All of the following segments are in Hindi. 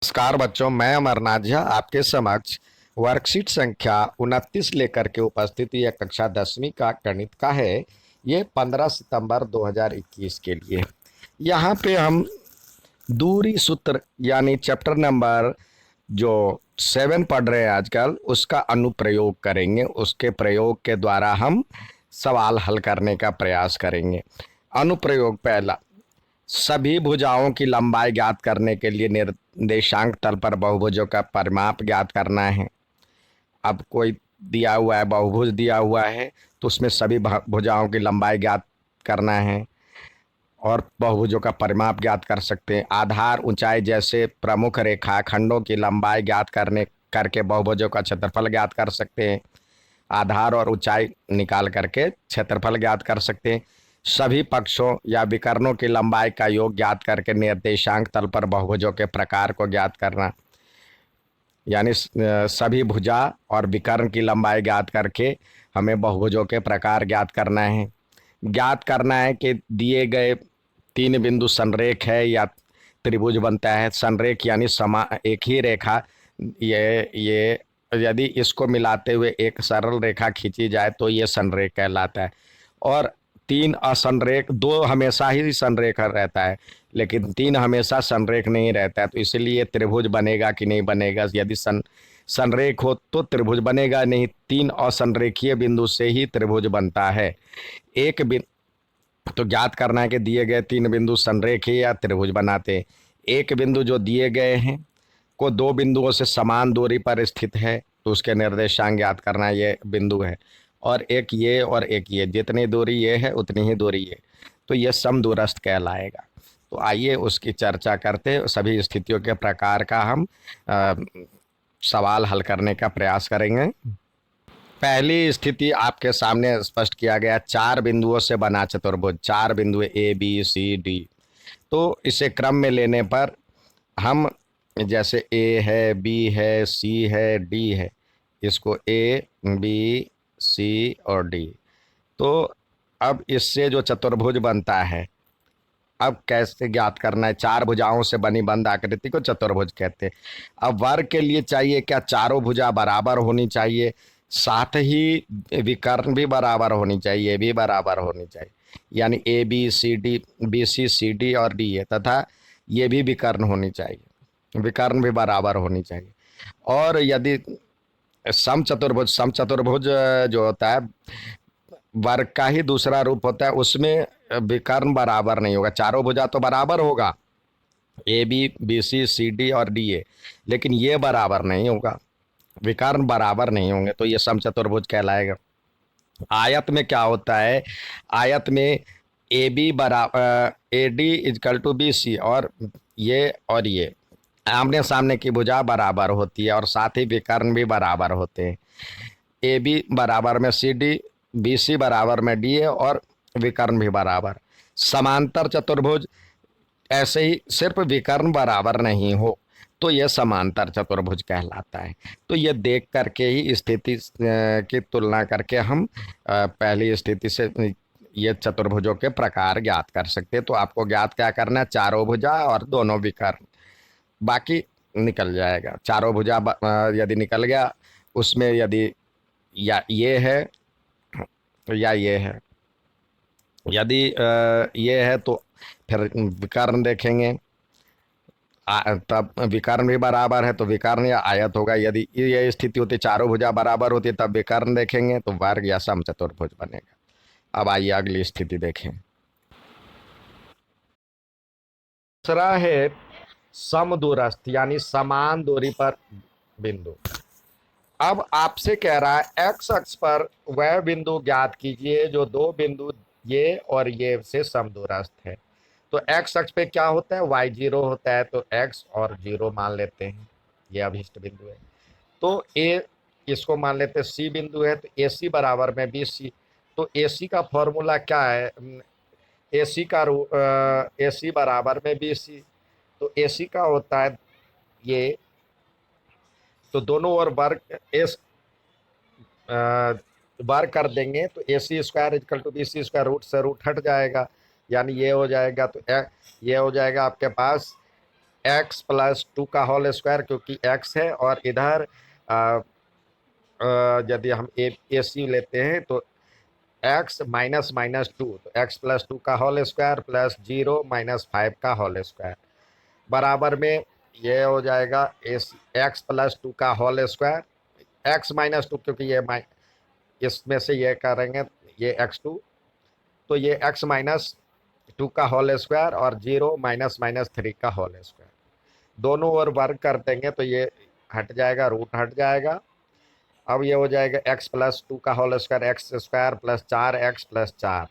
नमस्कार बच्चों, मैं अमरनाथ झा आपके समक्ष वर्कशीट संख्या 29 लेकर के उपस्थित। यह कक्षा 10वीं का गणित का है। ये 15 सितंबर 2021 के लिए। यहाँ पे हम दूरी सूत्र यानी चैप्टर नंबर जो 7 पढ़ रहे हैं आजकल, उसका अनुप्रयोग करेंगे। उसके प्रयोग के द्वारा हम सवाल हल करने का प्रयास करेंगे। अनुप्रयोग पहला, सभी भुजाओं की लंबाई ज्ञात करने के लिए निर्देशांक तल पर बहुभुजों का परिमाप ज्ञात करना है। अब कोई दिया हुआ है, बहुभुज दिया हुआ है, तो उसमें सभी भुजाओं की लंबाई ज्ञात करना है और बहुभुजों का परिमाप ज्ञात कर सकते हैं। आधार, ऊंचाई जैसे प्रमुख रेखा खंडों की लंबाई ज्ञात करके बहुभुजों का क्षेत्रफल ज्ञात कर सकते हैं। आधार और ऊंचाई निकाल करके क्षेत्रफल ज्ञात कर सकते हैं। सभी पक्षों या विकर्णों की लंबाई का योग ज्ञात करके निर्देशांक तल पर बहुभुजों के प्रकार को ज्ञात करना, यानी सभी भुजा और विकर्ण की लंबाई ज्ञात करके हमें बहुभुजों के प्रकार ज्ञात करना है। ज्ञात करना है कि दिए गए तीन बिंदु संरेख है या त्रिभुज बनता है। संरेख यानी एक ही रेखा, ये यदि इसको मिलाते हुए एक सरल रेखा खींची जाए तो ये संरेख कहलाता है। और तीन असंरेख, दो हमेशा ही संरेख रहता है लेकिन तीन हमेशा संरेख नहीं रहता है, तो इसीलिए त्रिभुज बनेगा कि नहीं बनेगा। यदि संरेख हो तो त्रिभुज बनेगा, नहीं तीन असंरेखीय बिंदु से ही त्रिभुज बनता है। एक बिंदु तो ज्ञात करना है कि दिए गए तीन बिंदु संरेखीय या त्रिभुज बनाते हैं। एक बिंदु जो दिए गए हैं को दो बिंदुओं से समान दूरी पर स्थित है तो उसके निर्देशांक ज्ञात करना, ये बिंदु है। और एक ये और एक ये, जितनी दूरी ये है उतनी ही दूरी ये, तो ये समदूरस्थ कहलाएगा। तो आइए उसकी चर्चा करते, सभी स्थितियों के प्रकार का हम सवाल हल करने का प्रयास करेंगे। पहली स्थिति आपके सामने स्पष्ट किया गया, चार बिंदुओं से बना चतुर्भुज, चार बिंदु ए बी सी डी। तो इसे क्रम में लेने पर हम, जैसे ए है, बी है, सी है, डी है, इसको ए बी सी और डी। तो अब इससे जो चतुर्भुज बनता है, अब कैसे ज्ञात करना है? चार भुजाओं से बनी बंद आकृति को चतुर्भुज कहते हैं। अब वर्ग के लिए चाहिए क्या? चारों भुजा बराबर होनी चाहिए, साथ ही विकर्ण भी बराबर होनी चाहिए, भी बराबर होनी चाहिए। यानी A B C D, B C C D और डी है, तथा ये भी विकर्ण होनी चाहिए, विकर्ण भी बराबर होनी चाहिए। और यदि सम चतुर्भुज जो होता है वर्ग का ही दूसरा रूप होता है, उसमें विकर्ण बराबर नहीं होगा। चारों भुजा तो बराबर होगा, A B B C C D और डी ए, लेकिन ये बराबर नहीं होगा, विकर्ण बराबर नहीं होंगे, तो ये समचतुर्भुज कहलाएगा। आयत में क्या होता है? आयत में ए बी बराबर A D is equal to B C, और ये आमने सामने की भुजा बराबर होती है और साथ ही विकर्ण भी बराबर होते हैं। ए बी बराबर में सी डी, बी सी बराबर में डी ए और विकर्ण भी बराबर। समांतर चतुर्भुज ऐसे ही सिर्फ विकर्ण बराबर नहीं हो तो यह समांतर चतुर्भुज कहलाता है। तो ये देख करके ही स्थिति की तुलना करके हम पहली स्थिति से ये चतुर्भुजों के प्रकार ज्ञात कर सकते हैं। तो आपको ज्ञात क्या करना है? चारों भुजा और दोनों विकर्ण, बाकी निकल जाएगा। चारों भुजा यदि निकल गया, उसमें यदि या ये है तो या ये है, यदि ये है तो फिर विकर्ण देखेंगे, तब विकर्ण भी बराबर है तो विकर्ण या आयत होगा। यदि ये स्थिति होती, चारों भुजा बराबर होती, तब विकर्ण देखेंगे तो वर्ग या समचतुर्भुज बनेगा। अब आइए अगली स्थिति देखें। दूसरा है समदूरस्थ यानी समान दूरी पर बिंदु। अब आपसे कह रहा है एक्स अक्ष पर वह बिंदु ज्ञात कीजिए जो दो बिंदु ये और ये से समदूरस्थ है। तो एक्स अक्ष पे क्या होता है? वाई जीरो होता है, तो एक्स और जीरो मान लेते हैं, ये अभिष्ट बिंदु है। तो ए, इसको मान लेते हैं सी बिंदु है, तो ए सी बराबर में बी सी। तो ए सी का फॉर्मूला क्या है? ए सी का ए सी बराबर में बी सी। तो ए सी का होता है ये, तो दोनों ओर वर्ग एस वर्ग कर देंगे तो A C square is equal to B C square, root से रूट हट जाएगा, यानी ये हो जाएगा। तो ये हो जाएगा आपके पास एक्स प्लस टू का होल स्क्वायर, क्योंकि एक्स है और इधर यदि हम ए सी लेते हैं तो एक्स माइनस माइनस टू, तो एक्स प्लस टू का होल स्क्वायर प्लस 0 - 5 का होल स्क्वायर बराबर में ये हो जाएगा एक्स प्लस टू का whole square, X minus two क्योंकि ये इसमें से ये करेंगे ये एक्स टू, तो ये एक्स माइनस टू का होल स्क्वायर और 0 - -3 का होल स्क्वायर दोनों ओर वर्ग कर देंगे तो ये हट जाएगा, रूट हट जाएगा। अब ये हो जाएगा एक्स प्लस टू का whole square X square plus 4x+4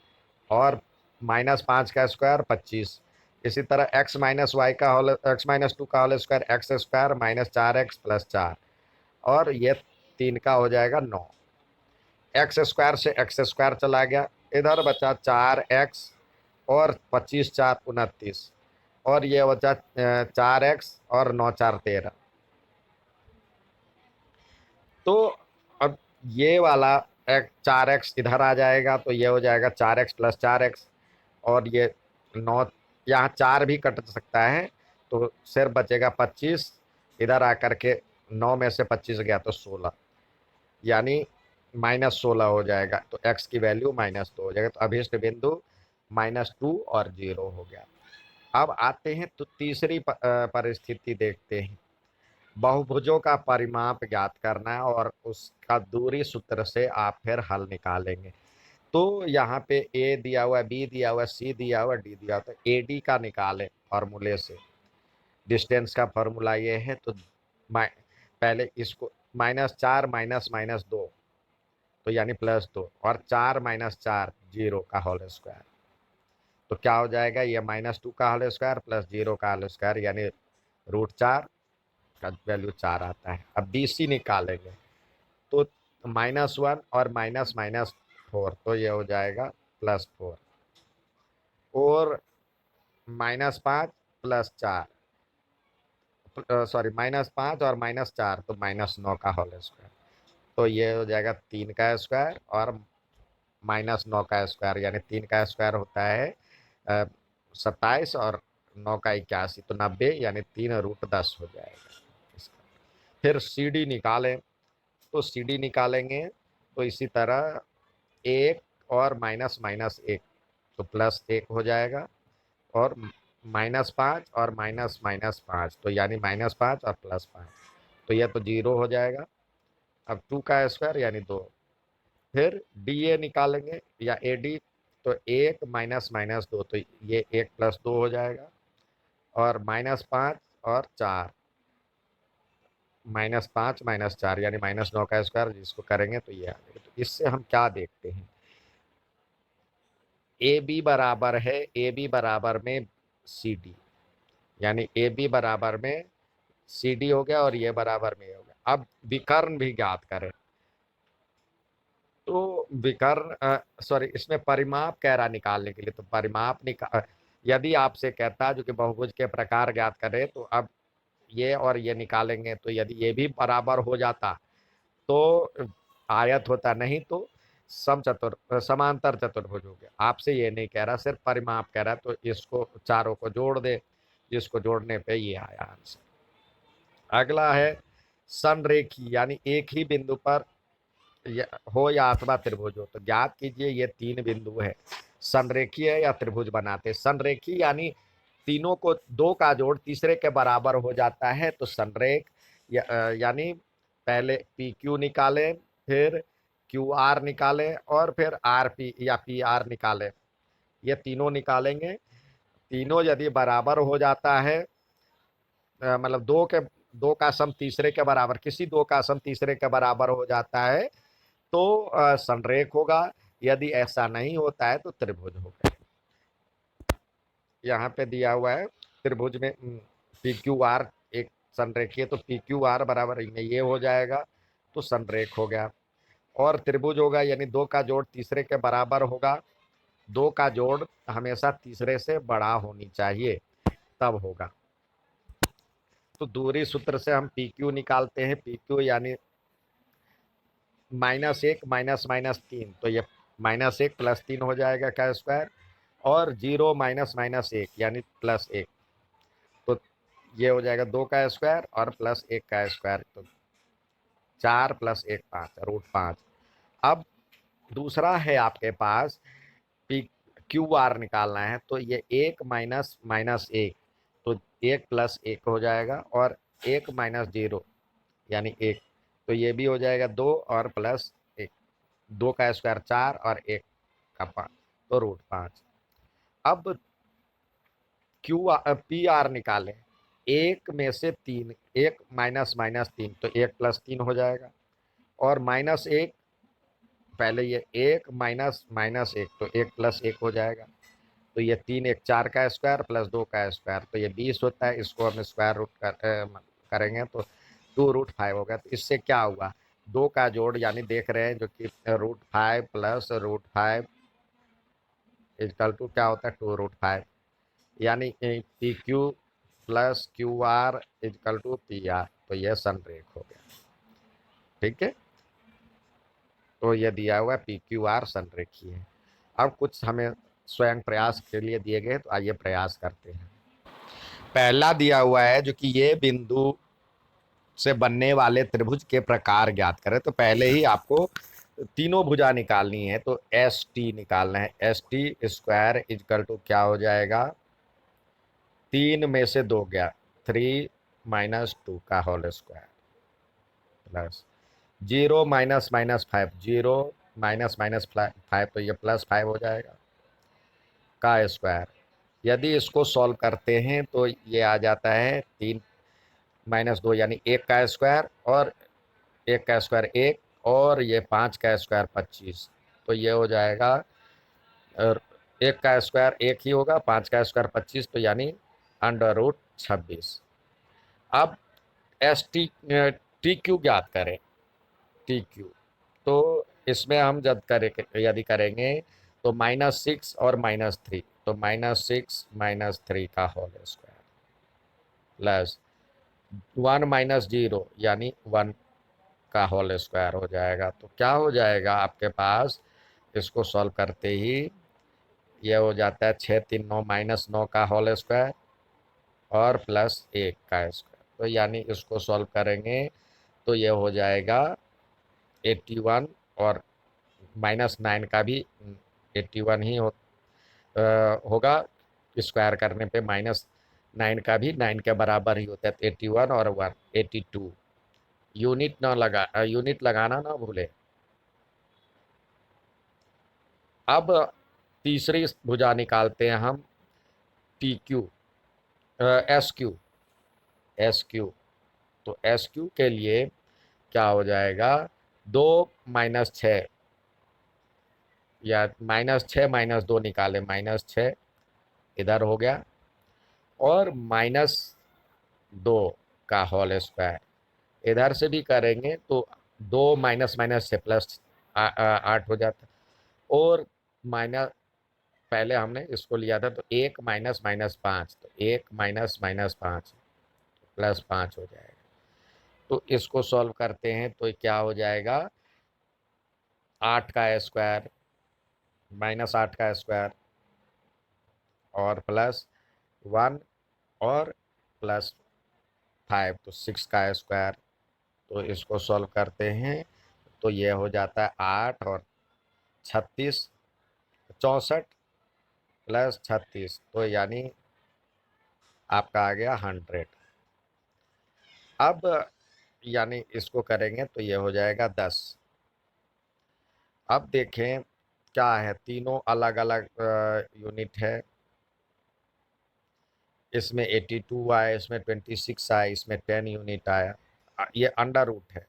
और -5 का स्क्वायर 25। इसी तरह एक्स माइनस टू का whole square X square -4x+4 और ये 3 का हो जाएगा 9। एक्स स्क्वायर से एक्स स्क्वायर चला गया, इधर बचा 4x और 25 4 29 और ये बचा 4x और 9 4 13। तो अब ये वाला 4x इधर आ जाएगा तो ये हो जाएगा 4x+4x और ये 9, यहाँ 4 भी कट सकता है तो सिर्फ बचेगा 25, इधर आकर के 9 में से 25 गया तो 16, यानी -16 हो जाएगा। तो x की वैल्यू -2 हो जाएगा। तो अभीष्ट बिंदु -2 और 0 हो गया। अब आते हैं तो तीसरी परिस्थिति देखते हैं। बहुभुजों का परिमाप ज्ञात करना है और उसका दूरी सूत्र से आप फिर हल निकालेंगे। तो यहाँ पे ए दिया हुआ है, बी दिया हुआ है, सी दिया हुआ है, डी दिया हुआ है। तो ए डी का निकालें फॉर्मूले से। डिस्टेंस का फॉर्मूला ये है तो पहले इसको -4 -2 तो यानी +2 और 4 - 4 0 का होल स्क्वायर, तो क्या हो जाएगा ये -2 का होल स्क्वायर प्लस 0 का होल स्क्वायर यानी √4 का वैल्यू 4 आता है। अब बी सी निकालेंगे तो -1 और -4 तो ये हो जाएगा +4 और -5 +4 सॉरी -5 और -4 तो -9 का होल स्क्वायर, तो ये हो जाएगा 3 का स्क्वायर और -9 का स्क्वायर यानी 3 का स्क्वायर होता है 27 और 9 का 81 तो 90 यानी 3√10 हो जाएगा इसका। फिर सी डी निकालें तो सी डी निकालेंगे तो इसी तरह 1 और -1 तो +1 हो जाएगा और -5 और -5 तो यानी -5 और +5 तो यह तो 0 हो जाएगा। अब 2 का स्क्वायर यानी 2। फिर डी ए निकालेंगे या ए डी तो 1 -2 तो ये 1 + 2 हो जाएगा और -5 और 4 -5 -4 यानी -9 का स्क्वायर जिसको करेंगे तो ये आ जाएगा। तो इससे हम क्या देखते हैं, ए बी बराबर है ए बी बराबर में सी डी, यानी ए बी बराबर में सी डी हो गया और ये बराबर में हो गया। अब विकर्ण भी ज्ञात करें तो विकर्ण सॉरी इसमें परिमाप कह रहा निकालने के लिए, तो परिमाप यदि आपसे कहता जो कि बहुभुज के प्रकार ज्ञात करें तो अब ये और ये निकालेंगे तो यदि ये भी बराबर हो जाता तो आयत होता, नहीं तो समांतर चतुर्भुज हो गया। आपसे ये नहीं कह रहा, सिर्फ परिमाप कह रहा है तो इसको चारों को जोड़ दे, जिसको जोड़ने पे ये आया आंसर। अगला है संरेखी यानी एक ही बिंदु पर हो या अथवा त्रिभुज हो, तो ज्ञात कीजिए ये 3 बिंदु है संरेखी है या त्रिभुज बनाते। संरेखी यानी तीनों को 2 का जोड़ तीसरे के बराबर हो जाता है तो संरेख यानी पहले पी क्यू निकालें फिर क्यू आर निकालें और फिर आर पी या पी आर निकालें, ये तीनों निकालेंगे। तीनों यदि बराबर हो जाता है मतलब दो का सम तीसरे के बराबर, किसी दो का सम तीसरे के बराबर हो जाता है तो संरेख होगा, यदि ऐसा नहीं होता है तो त्रिभुज होगा। यहाँ पे दिया हुआ है त्रिभुज में पी क्यू आर एक संरेखीय, तो पी क्यू आर बराबर ये हो जाएगा तो संरेख हो गया। और त्रिभुज होगा यानी 2 का जोड़ तीसरे के बराबर होगा, 2 का जोड़ हमेशा तीसरे से बड़ा होनी चाहिए तब होगा। तो दूरी सूत्र से हम पी क्यू निकालते हैं, पी क्यू यानी -1 -3 तो ये -1 + 3 हो जाएगा का स्क्वायर और 0 - -1 यानी +1 तो ये हो जाएगा 2 का स्क्वायर और प्लस 1 का स्क्वायर, तो 4 प्लस 1 5 √5। अब दूसरा है आपके पास पी क्यू आर निकालना है, तो ये 1 माइनस माइनस 1, तो 1 प्लस 1 हो जाएगा, और 1 माइनस 0 यानी 1, तो ये भी हो जाएगा 2 और प्लस 1, 2 का स्क्वायर 4 और 1 का 5, तो √5। अब पी आर निकालें, 1 में से 3, 1 माइनस माइनस 3, तो 1 प्लस 3 हो जाएगा, और माइनस 1, पहले ये 1 माइनस माइनस 1, तो 1 प्लस 1 हो जाएगा, तो ये 3 1 4 का स्क्वायर प्लस 2 का स्क्वायर, तो ये 20 होता है, इसको हम स्क्वायर रूट करेंगे तो 2√5 होगा। तो इससे क्या हुआ, 2 का जोड़ यानी देख रहे हैं जो कि √5 प्लस √5 इजकल टू क्या होता है 2√5, यानी P Q plus Q R is equal to P R, तो यह संरेख हो गया। ठीक है, तो यह दिया हुआ है पी क्यू आर संरेखीय है। अब कुछ हमें स्वयं प्रयास के लिए दिए गए, तो आइए प्रयास करते हैं। पहला दिया हुआ है जो कि ये बिंदु से बनने वाले त्रिभुज के प्रकार ज्ञात करें, तो पहले ही आपको तीनों भुजा निकालनी है, तो एस टी निकालना है। S T square is equal to क्या हो जाएगा, 3 में से 2 गया, 3 माइनस 2 का whole square plus 0 minus minus 5, 0 minus minus 5, तो ये +5 हो जाएगा का स्क्वायर। यदि इसको सॉल्व करते हैं तो ये आ जाता है 3 माइनस 2 यानी 1 का स्क्वायर, और 1 का स्क्वायर 1, और ये 5 का स्क्वायर 25, तो ये हो जाएगा, और 1 का स्क्वायर 1 ही होगा, 5 का स्क्वायर 25, तो यानी √26। अब एस टी टी क्यू ज्ञात करें, टी क्यू, तो इसमें हम जब करें यदि करेंगे तो -6 और -3, तो -6 -3 का होल स्क्वायर प्लस 1 माइनस 0 यानी 1 का होल स्क्वायर हो जाएगा। तो क्या हो जाएगा आपके पास, इसको सॉल्व करते ही ये हो जाता है 6 3 9 -9 का होल स्क्वायर और प्लस 1 का स्क्वायर, तो यानी इसको सॉल्व करेंगे तो ये हो जाएगा 81, और -9 का भी 81 ही होगा, स्क्वायर करने पे -9 का भी 9 के बराबर ही होता है, तो 81 और 1 82। यूनिट लगाना ना भूले। अब तीसरी भुजा निकालते हैं हम, T Q S Q, S Q, तो एस क्यू के लिए क्या हो जाएगा, 2 माइनस 6, या -6 -2 निकाले, -6 इधर हो गया, और -2 का होल स्क्वायर इधर से भी करेंगे तो 2 माइनस माइनस से प्लस 8 हो जाता, और माइनस, पहले हमने इसको लिया था तो 1 माइनस माइनस 5, तो 1 माइनस माइनस 5 +5 हो जाएगा। तो इसको सॉल्व करते हैं तो क्या हो जाएगा, 8 का स्क्वायर -8 का स्क्वायर और +1 और +5, तो 6 का स्क्वायर, तो इसको सॉल्व करते हैं तो ये हो जाता है 8 और 36, 64 + 36, तो यानी आपका आ गया 100। अब यानी इसको करेंगे तो ये हो जाएगा 10। अब देखें क्या है, तीनों अलग अलग यूनिट है, इसमें 82 आया, इसमें 26 आया, इसमें 10 यूनिट आया, ये अंडर रूट है।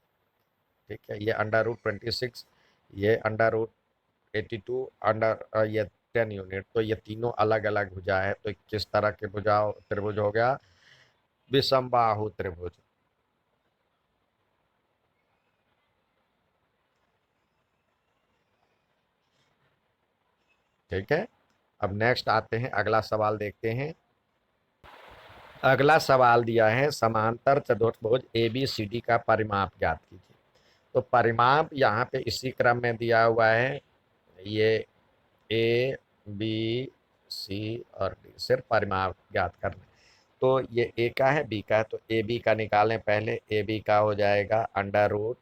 ठीक है, ये √26, ये √82, ये 10 यूनिट, तो ये तीनों अलग अलग भुजा है, तो किस तरह के भुजा त्रिभुज हो गया, विषमबाहु त्रिभुज। ठीक है, अब नेक्स्ट आते हैं, अगला सवाल देखते हैं। अगला सवाल दिया है, समांतर चतुर्भुज ए बी सी डी का परिमाप ज्ञात कीजिए। तो परिमाप यहाँ पे इसी क्रम में दिया हुआ है, ये ए बी सी और डी, सिर्फ परिमाप ज्ञात करना है। तो ये ए का है, बी का है, तो ए बी का निकालें पहले। ए बी का हो जाएगा अंडर रूट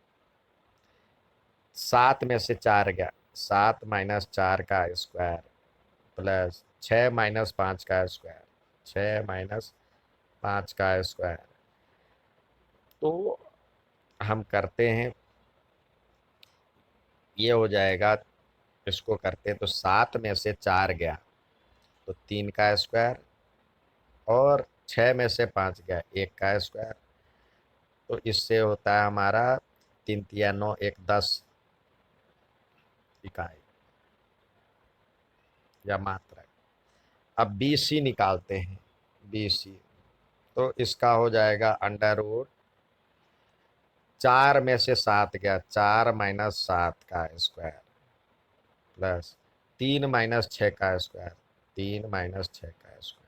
7 में से 4 गया, 7 माइनस 4 का स्क्वायर प्लस 6 माइनस 5 का स्क्वायर, 6 माइनस 5 का स्क्वायर। तो हम करते हैं, ये हो जाएगा, इसको करते हैं तो 7 में से 4 गया तो 3 का स्क्वायर, और 6 में से 5 गया 1 का स्क्वायर। तो इससे होता है हमारा 3 तिया 9, 1 10 इकाई या मात्रा। अब बी सी निकालते हैं, बी सी। तो इसका हो जाएगा अंडर रूट 4 में से 7 गया, 4 माइनस 7 का स्क्वायर प्लस 3 माइनस 6 का स्क्वायर, 3 माइनस 6 का स्क्वायर।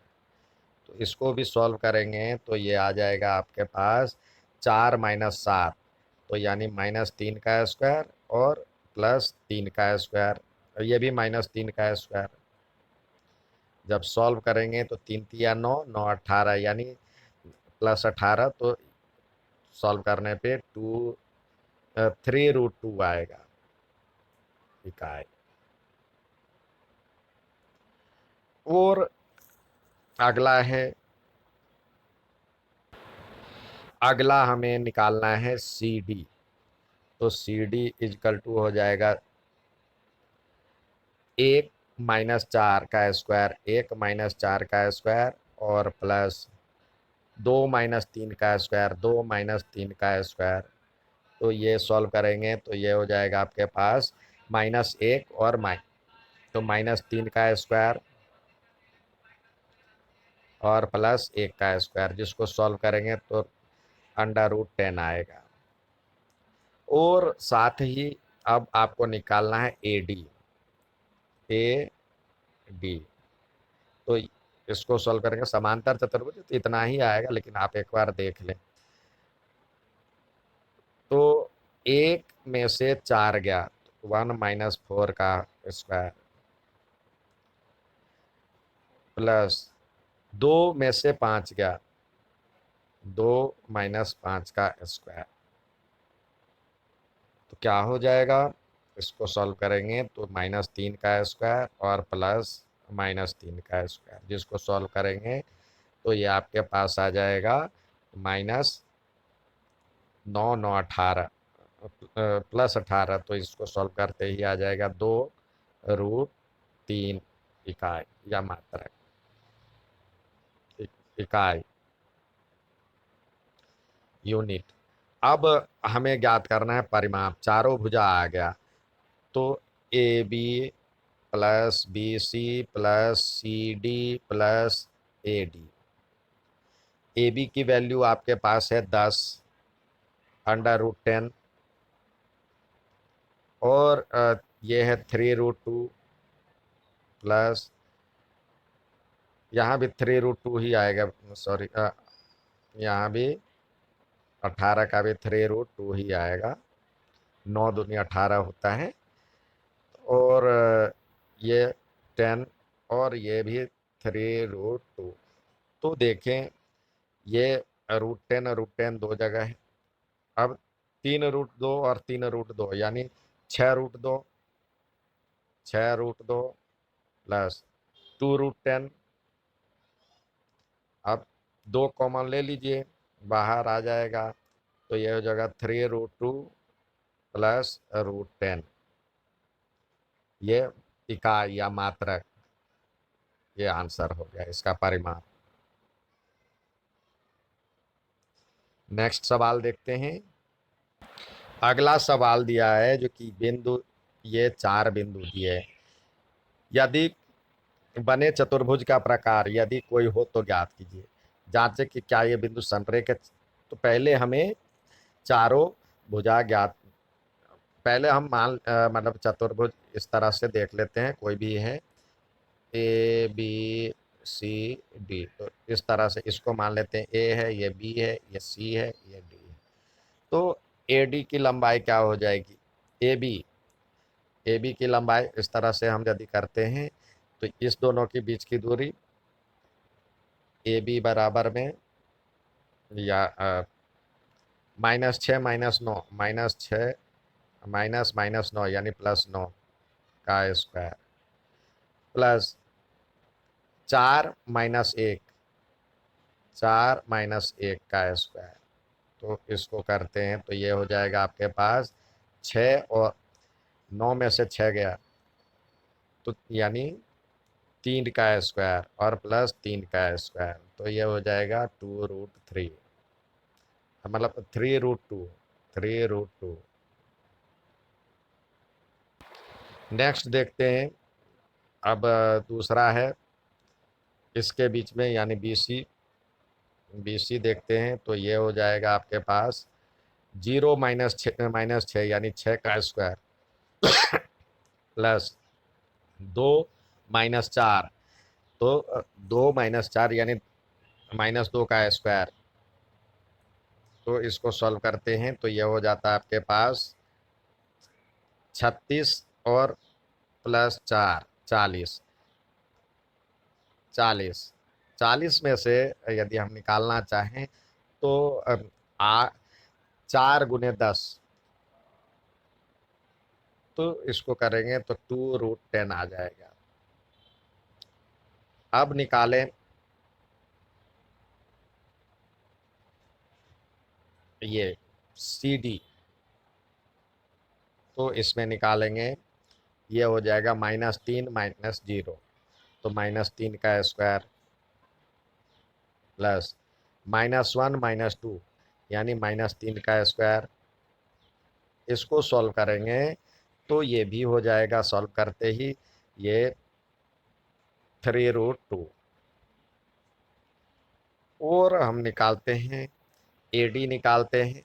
तो इसको भी सॉल्व करेंगे तो ये आ जाएगा आपके पास 4 माइनस 7, तो यानी -3 का स्क्वायर और प्लस 3 का स्क्वायर, और ये भी -3 का स्क्वायर। जब सॉल्व करेंगे तो 3 तिया 9, 9 18 यानी प्लस 18, तो सॉल्व करने पे 3√2 आएगा इकाई। और अगला है, अगला हमें निकालना है सी डी। तो सी डी इजकल टू हो जाएगा 1 माइनस 4 का स्क्वायर, 1 माइनस 4 का स्क्वायर और प्लस 2 माइनस 3 का स्क्वायर, 2 माइनस 3 का स्क्वायर। तो ये सॉल्व करेंगे तो ये हो जाएगा आपके पास -1 और तो -3 का स्क्वायर और प्लस 1 का स्क्वायर, जिसको सॉल्व करेंगे तो √10 आएगा। और साथ ही अब आपको निकालना है ए डी, ए डी। तो इसको सॉल्व करेंगे समांतर चतुर्भुज, तो इतना ही आएगा, लेकिन आप एक बार देख लें। तो 1 में से 4 गया, 1 माइनस 4 का स्क्वायर प्लस 2 में से 5 गया, 2 माइनस 5 का स्क्वायर। तो क्या हो जाएगा, इसको सॉल्व करेंगे तो -3 का स्क्वायर और प्लस -3 का स्क्वायर, जिसको सॉल्व करेंगे तो ये आपके पास आ जाएगा -9 9 18 प्लस 18। तो इसको सॉल्व करते ही आ जाएगा 2√3 इकाई या मात्रा, इकाई, यूनिट। अब हमें ज्ञात करना है परिमाप। चारों भुजा आ गया, तो A B plus B C plus C D plus A D. A B की वैल्यू आपके पास है 10 √10, और ये है 3√2 प्लस, यहाँ भी 3√2 ही आएगा, सॉरी, यहाँ भी 18 का भी 3√2 ही आएगा, 9 दूनी 18 होता है। और ये 10 और ये भी 3√2। तो देखें, ये √10 दो जगह है। अब 3√2 और 3√2 यानी 6√2, 6√2 प्लस 2√10। अब 2 कॉमन ले लीजिए, बाहर आ जाएगा, तो यह हो जाएगा 3√2 प्लस √10। ये इकाई या मात्रक, ये आंसर हो गया इसका परिमाप। नेक्स्ट सवाल देखते हैं। अगला सवाल दिया है जो कि बिंदु, ये 4 बिंदु दिए हैं। यदि बने चतुर्भुज का प्रकार यदि कोई हो तो ज्ञात कीजिए। जांचे कि क्या ये बिंदु संरेख है। तो पहले हमें चारों भुजा ज्ञात, पहले हम मतलब चतुर्भुज इस तरह से देख लेते हैं, कोई भी है ए बी सी डी। तो इस तरह से इसको मान लेते हैं, ए है, ये बी है, ये सी है, ये डी है। तो ए डी की लंबाई क्या हो जाएगी, ए बी की लंबाई इस तरह से हम यदि करते हैं तो इस दोनों के बीच की दूरी ए बी बराबर में या -6 -9 -6 -9 यानी +9 का स्क्वायर प्लस 4 - 1 4 - 1 का स्क्वायर। तो इसको करते हैं तो ये हो जाएगा आपके पास 6 और 9 में से 6 गया तो यानी 3 का स्क्वायर और प्लस 3 का स्क्वायर, तो ये हो जाएगा 2√3, मतलब 3√2 3√2। नेक्स्ट देखते हैं। अब दूसरा है इसके बीच में यानी बी सी देखते हैं तो ये हो जाएगा आपके पास 0 -6 यानी 6 का स्क्वायर प्लस 2 - 4, तो 2 - 4 यानी -2 का स्क्वायर। तो इसको सॉल्व करते हैं तो ये हो जाता है आपके पास 36 और प्लस 4 40 40 40 में से यदि हम निकालना चाहें तो आ 4 × 10, तो इसको करेंगे तो 2√10 आ जाएगा। अब निकालें ये सी डी, तो इसमें निकालेंगे ये हो जाएगा -3 -0, तो -3 का स्क्वायर प्लस -1 - 2 यानी -3 का स्क्वायर। इसको सॉल्व करेंगे तो ये भी हो जाएगा सॉल्व करते ही ये 3√2। और हम निकालते हैं ए डी निकालते हैं।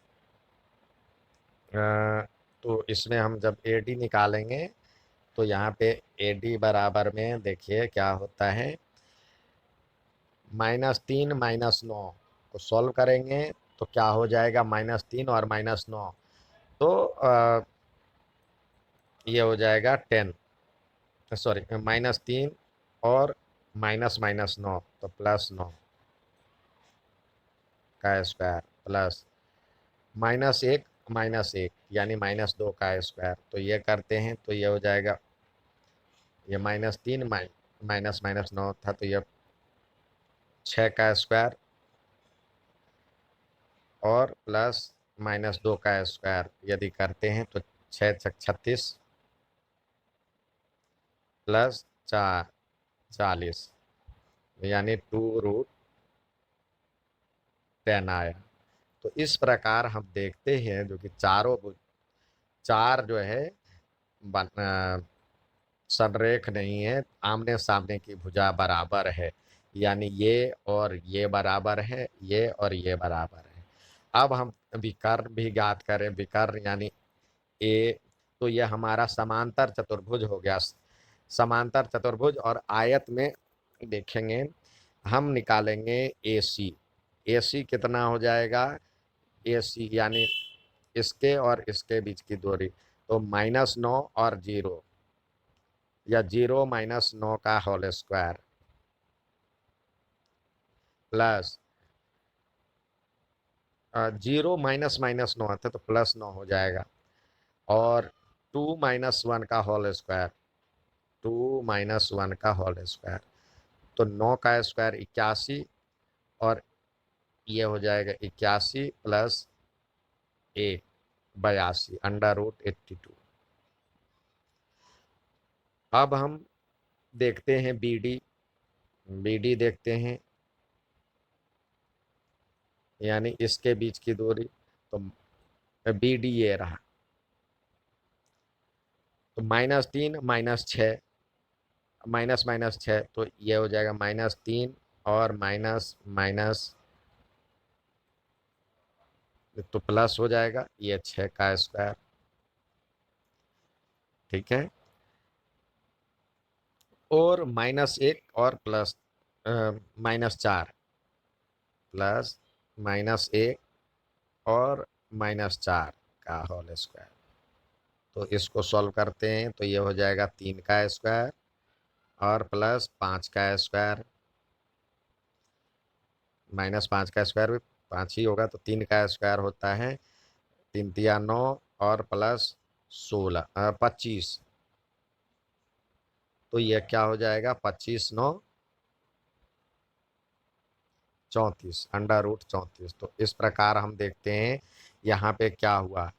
तो इसमें हम जब ए डी निकालेंगे तो यहाँ पे ए डी बराबर में देखिए क्या होता है, -3 -9 को सॉल्व करेंगे तो क्या हो जाएगा -3 और -9, तो ये हो जाएगा 10, सॉरी -3 और -9 तो +9 का स्क्वायर प्लस -1 यानी -2 का स्क्वायर। तो ये करते हैं तो ये हो जाएगा ये -3 -9 था तो ये 6 का स्क्वायर और प्लस -2 का स्क्वायर। यदि करते हैं तो 6 छक 36 प्लस 4 40 यानी 2√10 आया। तो इस प्रकार हम देखते हैं जो कि चार जो है संरेख नहीं है, आमने सामने की भुजा बराबर है, यानी ये और ये बराबर है, ये और ये बराबर है। अब हम विकर्ण भी ज्ञात करें, विकर्ण यानी ए, तो ये हमारा समांतर चतुर्भुज हो गया। समांतर चतुर्भुज और आयत में देखेंगे हम निकालेंगे ए सी। ए सी कितना हो जाएगा, ए सी यानी इसके और इसके बीच की दूरी, तो -9 और 0 या 0 - 9 का होल स्क्वायर प्लस 0 -9 आता है तो +9 हो जाएगा और 2 - 1 का होल स्क्वायर, 2 - 1 का होल स्क्वायर, तो 9 का स्क्वायर 81 और ये हो जाएगा 81 प्लस 1 82 √82। अब हम देखते हैं बी डी। बी डी देखते हैं यानी इसके बीच की दूरी, तो बी डी ये रहा, तो -3 -6 -6 तो ये हो जाएगा -3 और माइनस माइनस तो प्लस हो जाएगा ये 6 का स्क्वायर। ठीक है, और -1 और प्लस -4 प्लस -1 और -4 का होल स्क्वायर। तो इसको सॉल्व करते हैं तो ये हो जाएगा 3 का स्क्वायर और प्लस 5 का स्क्वायर -5 का स्क्वायर भी 5 ही होगा, तो 3 का स्क्वायर होता है 3 तिया 9 और प्लस 16 25। तो यह क्या हो जाएगा, 25 9 34, √34। तो इस प्रकार हम देखते हैं यहाँ पे क्या हुआ,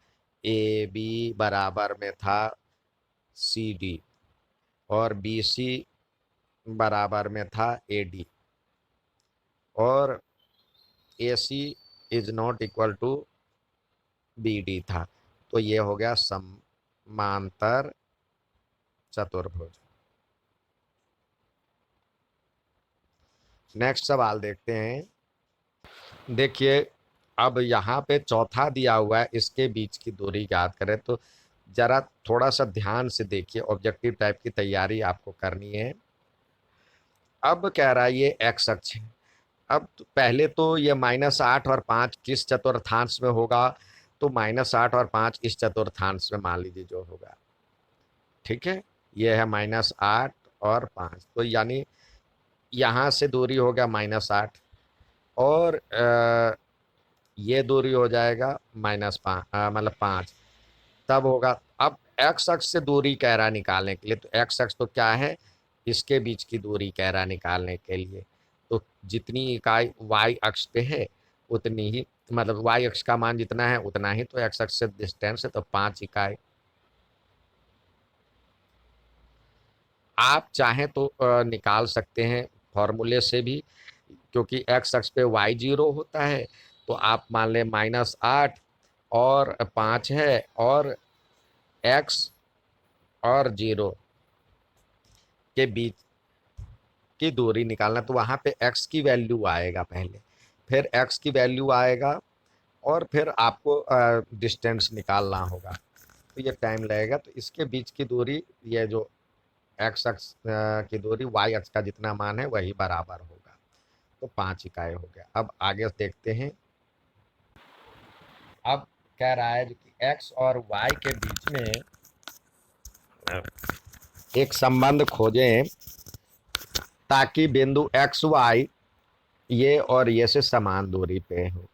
ए बी बराबर में था सी डी, और बी सी बराबर में था ए डी, और A C is not equal to B D था। तो ये हो गया समांतर चतुर्भुज। नेक्स्ट सवाल देखते हैं। देखिए, अब यहाँ पे चौथा दिया हुआ है, इसके बीच की दूरी याद करें, तो जरा थोड़ा सा ध्यान से देखिए, ऑब्जेक्टिव टाइप की तैयारी आपको करनी है। अब कह रहा है ये एक्स अक्ष है। अब पहले तो ये -8 और 5 किस चतुर्थांश में होगा, तो -8 और 5 इस चतुर्थांश में मान लीजिए जो होगा, ठीक है। ये है -8 और 5, तो यानी यहाँ से दूरी हो गया -8, और ये दूरी हो जाएगा -5, मतलब 5। तब होगा, अब एक्स अक्ष से दूरी कह रहा निकालने के लिए, तो एक्स अक्ष तो क्या है, इसके बीच की दूरी कह रहा निकालने के लिए। तो जितनी इकाई वाई अक्ष पे है उतनी ही, मतलब वाई अक्ष का मान जितना है उतना ही तो एक्स अक्ष से डिस्टेंस है, तो 5 इकाई। आप चाहें तो निकाल सकते हैं फॉर्मूले से भी, क्योंकि एक्स अक्ष पे वाई 0 होता है, तो आप मान लें -8 और 5 है, और एक्स और 0 के बीच की दूरी निकालना, तो वहाँ पे एक्स की वैल्यू आएगा पहले, फिर एक्स की वैल्यू आएगा, और फिर आपको डिस्टेंस निकालना होगा, तो ये टाइम लगेगा। तो इसके बीच की दूरी, ये जो एक्स अक्ष की दूरी वाई अक्ष का जितना मान है वही बराबर होगा, तो 5 इकाई हो गया। अब आगे देखते हैं। अब कह रहा है कि एक्स और वाई के बीच में एक संबंध खोजें ताकि बिंदु एक्स वाई ये और ये से समान दूरी पे हो।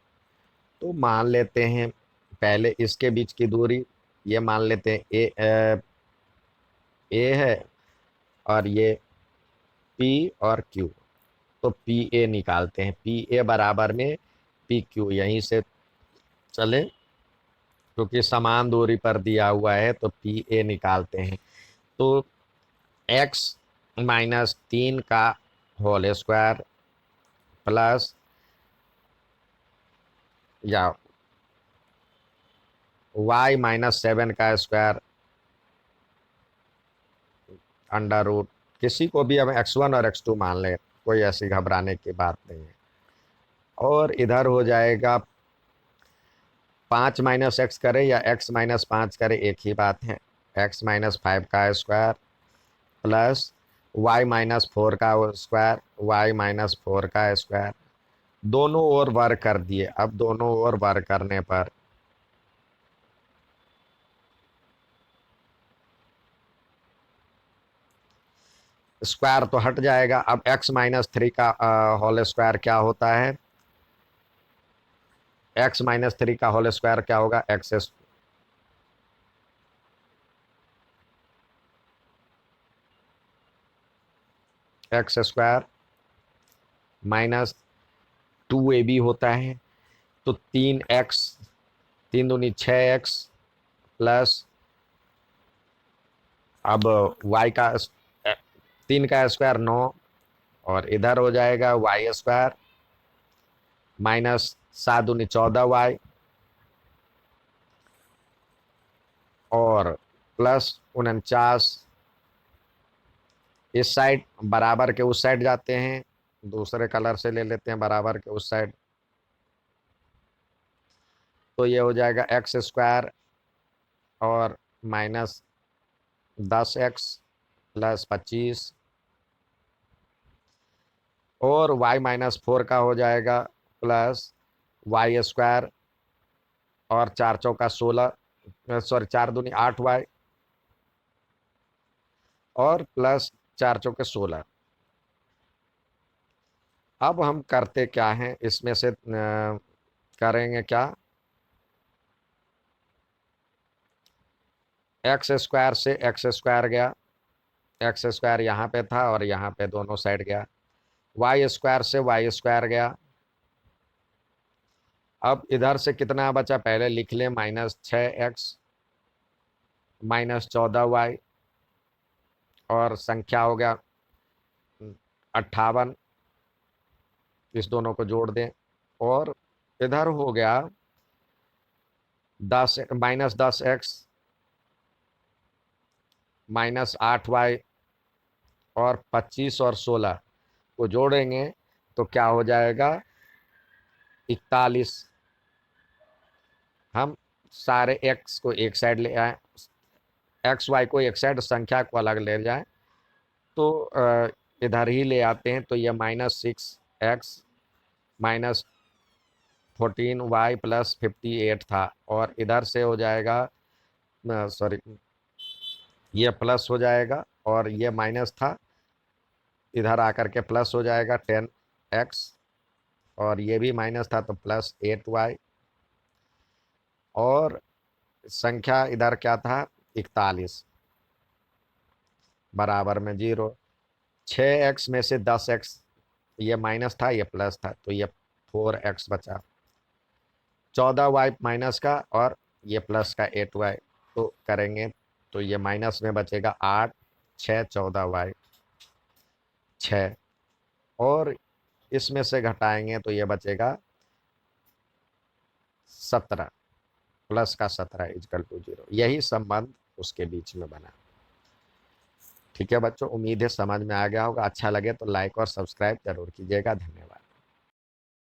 तो मान लेते हैं पहले इसके बीच की दूरी, ये मान लेते हैं ए है, और ये पी और क्यू। तो पी ए निकालते हैं, पी ए बराबर में पी क्यू, यहीं से चले क्योंकि समान दूरी पर दिया हुआ है, तो पी ए निकालते हैं। तो एक्स -3 का होल स्क्वायर प्लस, या वाई -7 का स्क्वायर √ किसी को भी हम x1 और x2 मान लें, कोई ऐसी घबराने की बात नहीं है। और इधर हो जाएगा 5 - x करें या x -5 करें, एक ही बात है। x -5 का स्क्वायर प्लस y -4 का स्क्वायर, y -4 का स्क्वायर, दोनों ओर वर्ग कर दिए। अब दोनों ओर वर्ग करने पर स्क्वायर तो हट जाएगा। अब x -3 का होल स्क्वायर क्या होता है, x -3 का होल स्क्वायर क्या होगा, एक्स स्क्वायर -2ab होता है। तो 3x, 3 दूनी 6x प्लस, अब y का 3 का स्क्वायर 9, और इधर हो जाएगा वाई स्क्वायर -7 दूनी 14y, और प्लस 49। इस साइड बराबर के उस साइड जाते हैं, दूसरे कलर से ले लेते हैं बराबर के उस साइड। तो ये हो जाएगा एक्स स्क्वायर और -10x प्लस 25, और y -4 का हो जाएगा प्लस वाई स्क्वायर, और 4 चौका 16, सॉरी 4 दूनी 8y, और प्लस 4 चौके 16। अब हम करते क्या हैं, इसमें से करेंगे क्या, एक्स स्क्वायर से एक्स स्क्वायर गया, एक्स स्क्वायर यहाँ पे था और यहाँ पे दोनों साइड गया, वाई स्क्वायर से वाई स्क्वायर गया। अब इधर से कितना बचा पहले लिख लें, -6x -14y, और संख्या हो गया 58, इस दोनों को जोड़ दें। और इधर हो गया 10 -10x -8y, और 25 और 16 को जोड़ेंगे तो क्या हो जाएगा, 41। हम सारे x को एक साइड ले आए, एक्स वाई को एक साइड, संख्या को अलग ले जाएं, तो इधर ही ले आते हैं, तो ये -6x -14y +58 था, और इधर से हो जाएगा, सॉरी, ये प्लस हो जाएगा और ये माइनस था, इधर आकर के प्लस हो जाएगा 10x, और ये भी माइनस था तो +8y, और संख्या इधर क्या था, 41 बराबर में 0। 6x में से 10x, ये माइनस था ये प्लस था, तो ये 4x बचा, 14y माइनस का और ये प्लस का 8y, तो करेंगे तो ये माइनस में बचेगा 8, 6, 14y 6, और इसमें से घटाएंगे तो ये बचेगा 17, प्लस का 17 = 0। यही संबंध उसके बीच में बना। ठीक है बच्चों, उम्मीद है समझ में आ गया होगा। अच्छा लगे तो लाइक और सब्सक्राइब जरूर कीजिएगा। धन्यवाद।